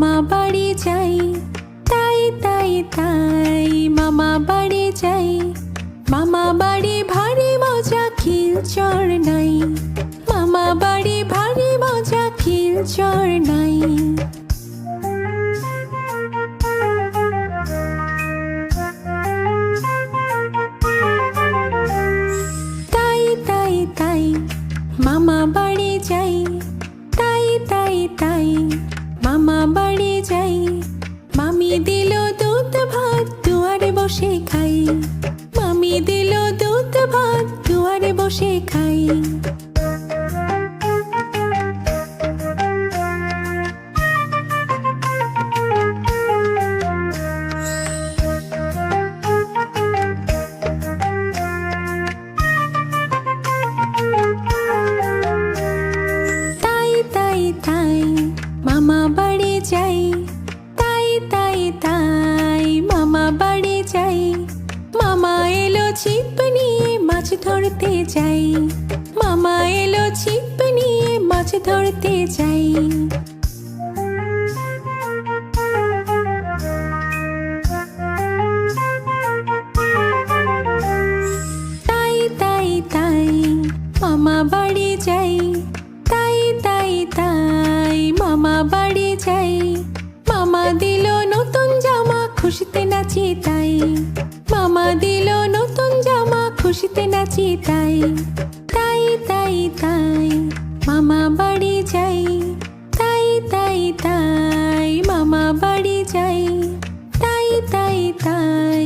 মামা বাড়ি যাই, তাই তাই তাই মামা বাড়ি যাই। মামা বাড়ি ভারী মজা, খিলচর নাই। মামা বাড়ি ভারী মজা, খিলচর নাই। তাই তাই তাই মামা বাড়ি যাই, তাই তাই তাই মামা বাড়ি যাই। মামি দিল দুধ ভাত, দুয়ারে বসে খাই। মামি দিল দুধ ভাত, দুয়ারে বসে খাই। তাই তাই তাই মামা বাড়ি যাই, তাই তাই তাই মামা বাড়ি যাই। মামা এলো ছিপ নিয়ে মাছ ধরতে যাই। মামা এলো ছিপ নিয়ে মাছ ধরতে যাই। তাই তাই তাই মামা বাড়ি যাই, তাই তাই তাই মামা বাড়ি যাই। মামা দিল নতুন জামা, খুশিতে নাচি তাই। মামা দিল নতুন জামা, খুশিতে নাচি তাই। তাই তাই তাই মামা বাড়ি যাই, তাই তাই তাই মামা বাড়ি যাই। তাই তাই তাই